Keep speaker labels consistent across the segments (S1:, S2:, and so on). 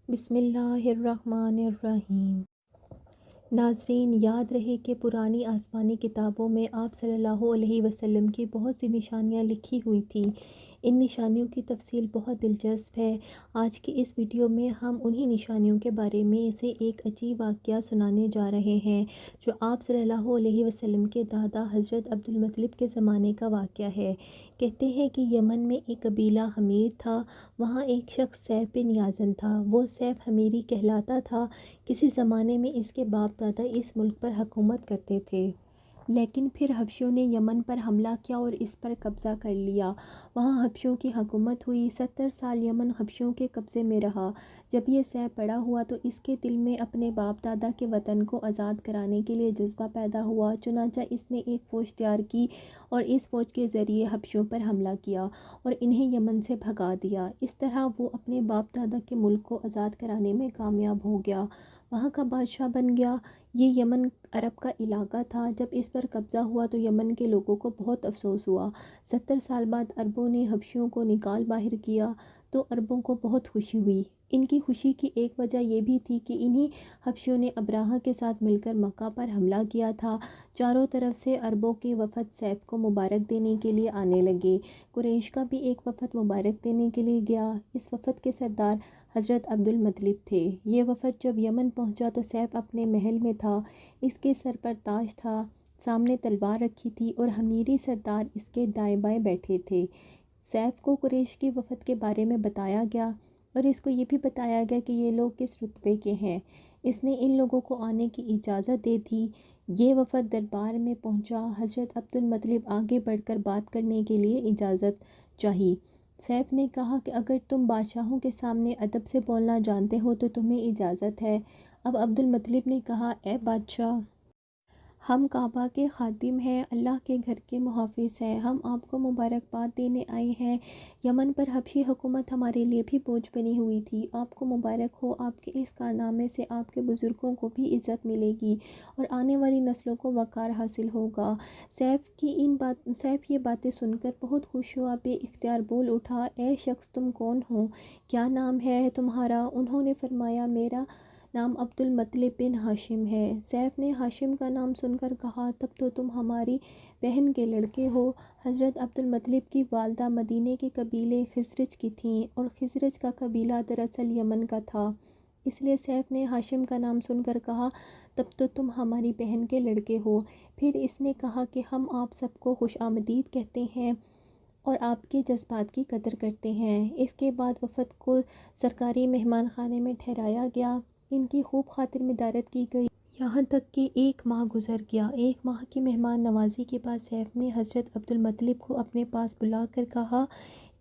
S1: بسم اللہ الرحمن الرحیم۔ ناظرین، یاد رہے کہ پرانی آسمانی کتابوں میں آپ صلی اللہ علیہ وسلم کی بہت سی نشانیاں لکھی ہوئی تھیں۔ ان نشانیوں کی تفصیل بہت دلچسپ ہے۔ آج کی اس ویڈیو میں ہم انہی نشانیوں کے بارے میں سے ایک عجیب واقعہ سنانے جا رہے ہیں جو آپ صلی اللہ علیہ وسلم کے دادا حضرت عبدالمطلب کے زمانے کا واقعہ ہے۔ کہتے ہیں کہ یمن میں ایک قبیلہ حمیر تھا۔ وہاں ایک شخص سیف بن یازن تھا۔ وہ سیف حمیری کہلاتا تھا۔ کسی زمانے میں اس کے باپ دادا اس ملک پر حکومت کرتے تھے، لیکن پھر حبشیوں نے یمن پر حملہ کیا اور اس پر قبضہ کر لیا۔ وہاں حبشیوں کی حکومت ہوئی۔ 70 سال یمن حبشیوں کے قبضے میں رہا۔ جب یہ سیف بڑا ہوا تو اس کے دل میں اپنے باپ دادا کے وطن کو آزاد کرانے کے لیے جذبہ پیدا ہوا۔ چنانچہ اس نے ایک فوج تیار کی اور اس فوج کے ذریعے حبشیوں پر حملہ کیا اور انہیں یمن سے بھگا دیا۔ اس طرح وہ اپنے باپ دادا کے ملک کو آزاد کرانے میں کامیاب ہو گیا، وہاں کا بادشاہ بن گیا۔ یہ یمن عرب کا علاقہ تھا۔ جب اس پر قبضہ ہوا تو یمن کے لوگوں کو بہت افسوس ہوا۔ 70 سال بعد عربوں نے حبشیوں کو نکال باہر کیا تو عربوں کو بہت خوشی ہوئی۔ ان کی خوشی کی ایک وجہ یہ بھی تھی کہ انہی حبشیوں نے ابراہہ کے ساتھ مل کر مکہ پر حملہ کیا تھا۔ چاروں طرف سے عربوں کے وفد سیف کو مبارک دینے کے لیے آنے لگے۔ قریش کا بھی ایک وفد مبارک دینے کے لیے گیا۔ اس وفد کے سردار حضرت عبدالمطلب تھے۔ یہ وفد جب یمن پہنچا تو سیف اپنے محل میں تھا۔ اس کے سر پر تاج تھا، سامنے تلوار رکھی تھی اور حمیری سردار اس کے دائیں بائیں بیٹھے تھے۔ سیف کو قریش کی وفد کے بارے میں بتایا گیا اور اس کو یہ بھی بتایا گیا کہ یہ لوگ کس رتبے کے ہیں۔ اس نے ان لوگوں کو آنے کی اجازت دے دی۔ یہ وفد دربار میں پہنچا۔ حضرت عبدالمطلب آگے بڑھ کر بات کرنے کے لیے اجازت چاہی۔ سیف نے کہا کہ اگر تم بادشاہوں کے سامنے ادب سے بولنا جانتے ہو تو تمہیں اجازت ہے۔ اب عبدالمطلب نے کہا، اے بادشاہ، ہم کعبہ کے خادم ہیں، اللہ کے گھر کے محافظ ہیں، ہم آپ کو مبارکباد دینے آئے ہیں۔ یمن پر حبشی حکومت ہمارے لیے بھی بوجھ بنی ہوئی تھی۔ آپ کو مبارک ہو، آپ کے اس کارنامے سے آپ کے بزرگوں کو بھی عزت ملے گی اور آنے والی نسلوں کو وقار حاصل ہوگا۔ سیف یہ باتیں سن کر بہت خوش ہوا، بے اختیار بول اٹھا، اے شخص، تم کون ہو؟ کیا نام ہے تمہارا؟ انہوں نے فرمایا، میرا نام عبدالمطلب بن ہاشم ہے۔ سیف نے ہاشم کا نام سن کر کہا، تب تو تم ہماری بہن کے لڑکے ہو۔ حضرت عبدالمطلب کی والدہ مدینے کے قبیلے خزرج کی تھیں اور خزرج کا قبیلہ دراصل یمن کا تھا، اس لیے سیف نے ہاشم کا نام سن کر کہا، تب تو تم ہماری بہن کے لڑکے ہو۔ پھر اس نے کہا کہ ہم آپ سب کو خوش آمدید کہتے ہیں اور آپ کے جذبات کی قدر کرتے ہیں۔ اس کے بعد وفد کو سرکاری مہمان خانے میں ٹھہرایا گیا۔ ان کی خوب خاطر مدارت کی گئی، یہاں تک کہ 1 ماہ گزر گیا۔ 1 ماہ کی مہمان نوازی کے بعد سیف نے حضرت عبدالمطلب کو اپنے پاس بلا کر کہا،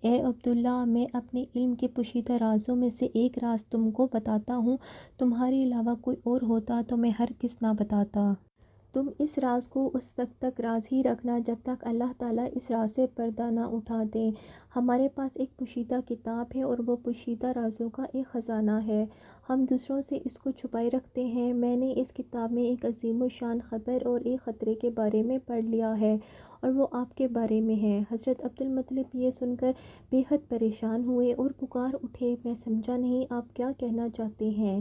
S1: اے عبداللہ، میں اپنے علم کے پوشیدہ رازوں میں سے ایک راز تم کو بتاتا ہوں۔ تمہارے علاوہ کوئی اور ہوتا تو میں ہرگز نہ بتاتا۔ تم اس راز کو اس وقت تک راز ہی رکھنا جب تک اللہ تعالیٰ اس راز سے پردہ نہ اٹھا دیں۔ ہمارے پاس ایک پوشیدہ کتاب ہے اور وہ پوشیدہ رازوں کا ایک خزانہ ہے۔ ہم دوسروں سے اس کو چھپائے رکھتے ہیں۔ میں نے اس کتاب میں ایک عظیم الشان خبر اور ایک خطرے کے بارے میں پڑھ لیا ہے اور وہ آپ کے بارے میں ہے۔ حضرت عبدالمطلب یہ سن کر بے حد پریشان ہوئے اور پکار اٹھے، میں سمجھا نہیں، آپ کیا کہنا چاہتے ہیں؟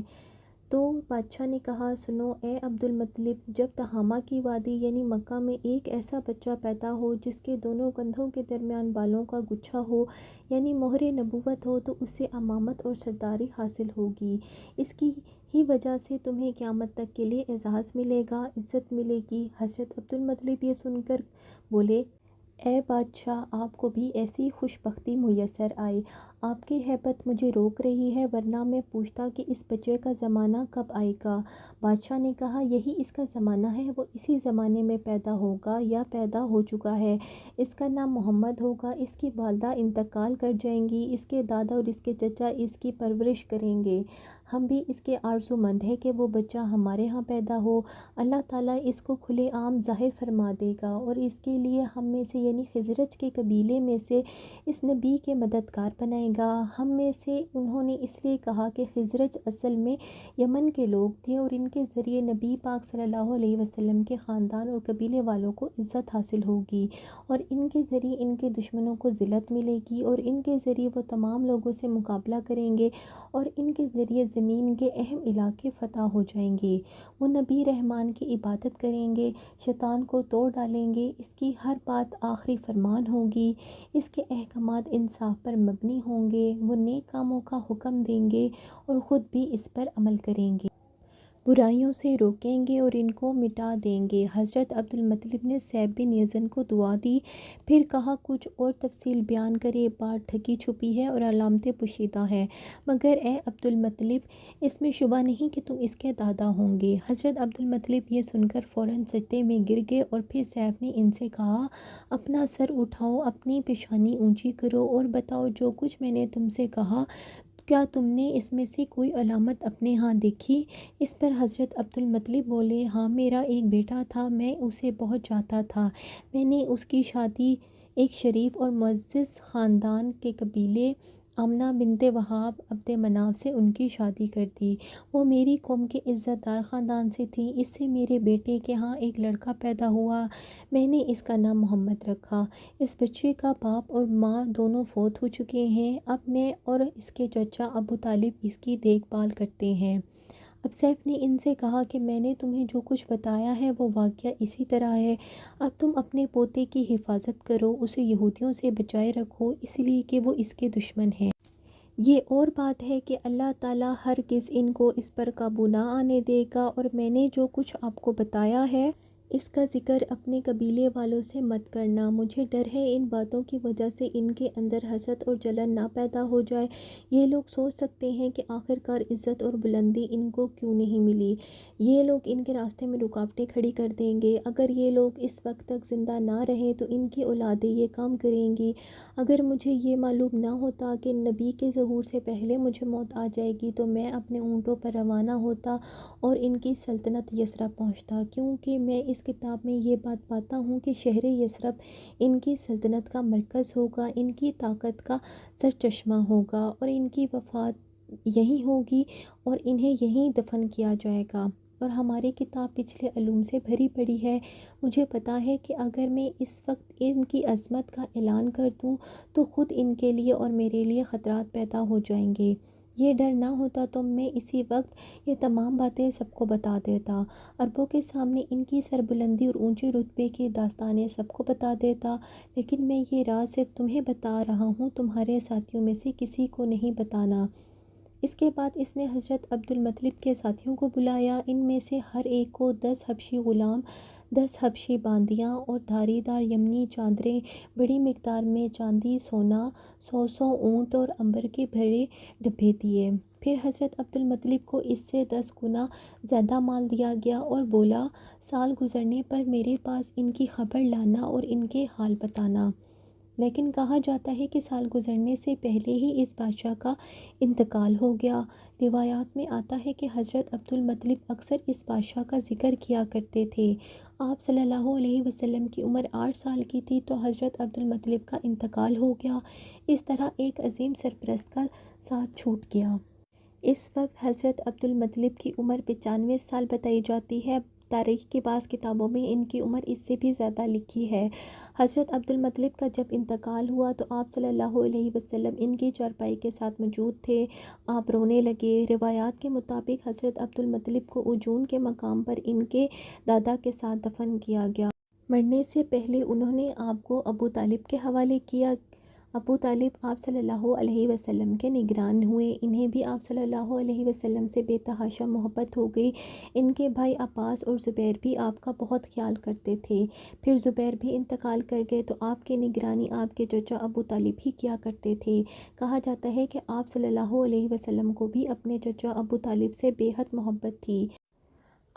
S1: تو بادشاہ نے کہا، سنو اے عبدالمطلب، جب تہامہ کی وادی یعنی مکہ میں ایک ایسا بچہ پیدا ہو جس کے دونوں کندھوں کے درمیان بالوں کا گچھا ہو یعنی مہر نبوت ہو تو اسے امامت اور سرداری حاصل ہوگی۔ اس کی ہی وجہ سے تمہیں قیامت تک کے لیے اعزاز ملے گا، عزت ملے گی۔ حضرت عبدالمطلب یہ سن کر بولے، اے بادشاہ، آپ کو بھی ایسی خوش بختی میسر آئے۔ آپ کی ہیبت مجھے روک رہی ہے، ورنہ میں پوچھتا کہ اس بچے کا زمانہ کب آئے گا۔ بادشاہ نے کہا، یہی اس کا زمانہ ہے، وہ اسی زمانے میں پیدا ہوگا یا پیدا ہو چکا ہے۔ اس کا نام محمد ہوگا۔ اس کی والدہ انتقال کر جائیں گی، اس کے دادا اور اس کے چچا اس کی پرورش کریں گے۔ ہم بھی اس کے آرزومند ہیں کہ وہ بچہ ہمارے ہاں پیدا ہو۔ اللہ تعالیٰ اس کو کھلے عام ظاہر فرما دے گا اور اس کے لیے ہم میں سے یعنی خزرج کے قبیلے میں سے اس نبی کے مددگار بنائے گا۔ ہم میں سے انہوں نے اس لیے کہا کہ خزرج اصل میں یمن کے لوگ تھے اور ان کے ذریعے نبی پاک صلی اللہ علیہ وسلم کے خاندان اور قبیلے والوں کو عزت حاصل ہوگی، اور ان کے ذریعے ان کے دشمنوں کو ذلت ملے گی، اور ان کے ذریعے وہ تمام لوگوں سے مقابلہ کریں گے، اور ان کے ذریعے زمین کے اہم علاقے فتح ہو جائیں گے۔ وہ نبی رحمان کی عبادت کریں گے، شیطان کو توڑ ڈالیں گے، اس کی ہر بات آخری فرمان ہوگی، اس کے احکامات انصاف پر مبنی ہوں گے، وہ نیک کاموں کا حکم دیں گے اور خود بھی اس پر عمل کریں گے، برائیوں سے روکیں گے اور ان کو مٹا دیں گے۔ حضرت عبد المطلب نے سیب بن یزن کو دعا دی، پھر کہا کچھ اور تفصیل بیان کرے، بات ڈھکی چھپی ہے اور علامتیں پوشیدہ ہیں، مگر اے عبد المطلب اس میں شبہ نہیں کہ تم اس کے دادا ہوں گے۔ حضرت عبد المطلب یہ سن کر فوراً سجدے میں گر گئے، اور پھر سیف نے ان سے کہا اپنا سر اٹھاؤ، اپنی پیشانی اونچی کرو اور بتاؤ جو کچھ میں نے تم سے کہا کیا تم نے اس میں سے کوئی علامت اپنے ہاں دیکھی؟ اس پر حضرت عبد المطلب بولے ہاں، میرا ایک بیٹا تھا، میں اسے بہت چاہتا تھا، میں نے اس کی شادی ایک شریف اور معزز خاندان کے قبیلے آمنہ بنت وہاب عبد مناف سے ان کی شادی کر دی، وہ میری قوم کے عزت دار خاندان سے تھی، اس سے میرے بیٹے کے ہاں ایک لڑکا پیدا ہوا، میں نے اس کا نام محمد رکھا، اس بچے کا باپ اور ماں دونوں فوت ہو چکے ہیں، اب میں اور اس کے چچا ابو طالب اس کی دیکھ بھال کرتے ہیں۔ اب سیف نے ان سے کہا کہ میں نے تمہیں جو کچھ بتایا ہے وہ واقعہ اسی طرح ہے، اب تم اپنے پوتے کی حفاظت کرو، اسے یہودیوں سے بچائے رکھو، اس لیے کہ وہ اس کے دشمن ہیں۔ یہ اور بات ہے کہ اللہ تعالیٰ ہرگز ان کو اس پر قابو نہ آنے دے گا، اور میں نے جو کچھ آپ کو بتایا ہے اس کا ذکر اپنے قبیلے والوں سے مت کرنا، مجھے ڈر ہے ان باتوں کی وجہ سے ان کے اندر حسد اور جلن نہ پیدا ہو جائے، یہ لوگ سوچ سکتے ہیں کہ آخرکار عزت اور بلندی ان کو کیوں نہیں ملی، یہ لوگ ان کے راستے میں رکاوٹیں کھڑی کر دیں گے، اگر یہ لوگ اس وقت تک زندہ نہ رہیں تو ان کی اولادیں یہ کام کریں گی، اگر مجھے یہ معلوم نہ ہوتا کہ نبی کے ظہور سے پہلے مجھے موت آ جائے گی تو میں اپنے اونٹوں پر روانہ ہوتا اور ان کی سلطنت یثرب پہنچتا، کیونکہ میں اس کتاب میں یہ بات پاتا ہوں کہ شہر یثرب ان کی سلطنت کا مرکز ہوگا، ان کی طاقت کا سرچشمہ ہوگا، اور ان کی وفات یہیں ہوگی اور انہیں یہیں دفن کیا جائے گا، اور ہماری کتاب پچھلے علوم سے بھری پڑی ہے، مجھے پتا ہے کہ اگر میں اس وقت ان کی عظمت کا اعلان کر دوں تو خود ان کے لیے اور میرے لیے خطرات پیدا ہو جائیں گے، یہ ڈر نہ ہوتا تو میں اسی وقت یہ تمام باتیں سب کو بتا دیتا، عربوں کے سامنے ان کی سربلندی اور اونچے رتبے کی داستانیں سب کو بتا دیتا، لیکن میں یہ راز صرف تمہیں بتا رہا ہوں، تمہارے ساتھیوں میں سے کسی کو نہیں بتانا۔ اس کے بعد اس نے حضرت عبد المطلب کے ساتھیوں کو بلایا، ان میں سے ہر ایک کو 10 حبشی غلام، 10 حبشی باندیاں اور دھاری دار یمنی چادریں، بڑی مقدار میں چاندی سونا، 100 اونٹ اور عنبر کے بھرے ڈبے دیے، پھر حضرت عبد المطلب کو اس سے 10 گنا زیادہ مال دیا گیا اور بولا سال گزرنے پر میرے پاس ان کی خبر لانا اور ان کے حال بتانا، لیکن کہا جاتا ہے کہ سال گزرنے سے پہلے ہی اس بادشاہ کا انتقال ہو گیا، روایات میں آتا ہے کہ حضرت عبد المطلب اکثر اس بادشاہ کا ذکر کیا کرتے تھے، آپ صلی اللہ علیہ وسلم کی عمر 8 سال کی تھی تو حضرت عبد المطلب کا انتقال ہو گیا، اس طرح ایک عظیم سرپرست کا ساتھ چھوٹ گیا۔ اس وقت حضرت عبد المطلب کی عمر 95 سال بتائی جاتی ہے، تاریخ کی بعض کتابوں میں ان کی عمر اس سے بھی زیادہ لکھی ہے۔ حضرت عبد المطلب کا جب انتقال ہوا تو آپ صلی اللہ علیہ وسلم ان کی چارپائی کے ساتھ موجود تھے، آپ رونے لگے، روایات کے مطابق حضرت عبد المطلب کو عجون کے مقام پر ان کے دادا کے ساتھ دفن کیا گیا، مرنے سے پہلے انہوں نے آپ کو ابو طالب کے حوالے کیا، ابو طالب آپ صلی اللہ علیہ وسلم کے نگران ہوئے، انہیں بھی آپ صلی اللہ علیہ وسلم سے بے تحاشا محبت ہو گئی، ان کے بھائی عباس اور زبیر بھی آپ کا بہت خیال کرتے تھے، پھر زبیر بھی انتقال کر گئے تو آپ کی نگرانی آپ کے چچا ابو طالب ہی کیا کرتے تھے، کہا جاتا ہے کہ آپ صلی اللہ علیہ وسلم کو بھی اپنے چچا ابو طالب سے بے حد محبت تھی۔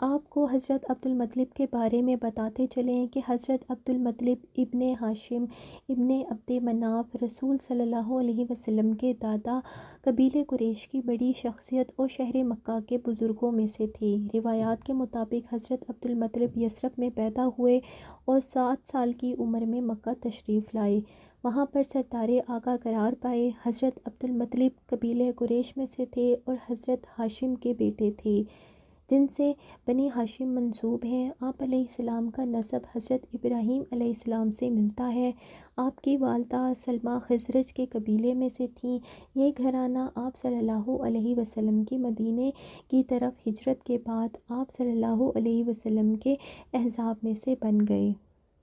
S1: آپ کو حضرت عبد المطلب کے بارے میں بتاتے چلیں کہ حضرت عبد المطلب ابن ہاشم ابن عبد مناف رسول صلی اللہ علیہ وسلم کے دادا، قبیلے قریش کی بڑی شخصیت اور شہر مکہ کے بزرگوں میں سے تھے، روایات کے مطابق حضرت عبد المطلب یثرب میں پیدا ہوئے اور 7 سال کی عمر میں مکہ تشریف لائے، وہاں پر سردار آقا قرار پائے۔ حضرت عبدالمطلب قبیلہ قریش میں سے تھے اور حضرت ہاشم کے بیٹے تھے، جن سے بنی ہاشم منسوب ہیں۔ آپ علیہ السلام کا نسب حضرت ابراہیم علیہ السلام سے ملتا ہے۔ آپ کی والدہ سلمہ خزرج کے قبیلے میں سے تھیں۔ یہ گھرانہ آپ صلی اللہ علیہ وسلم کی مدینے کی طرف ہجرت کے بعد آپ صلی اللہ علیہ وسلم کے احزاب میں سے بن گئے۔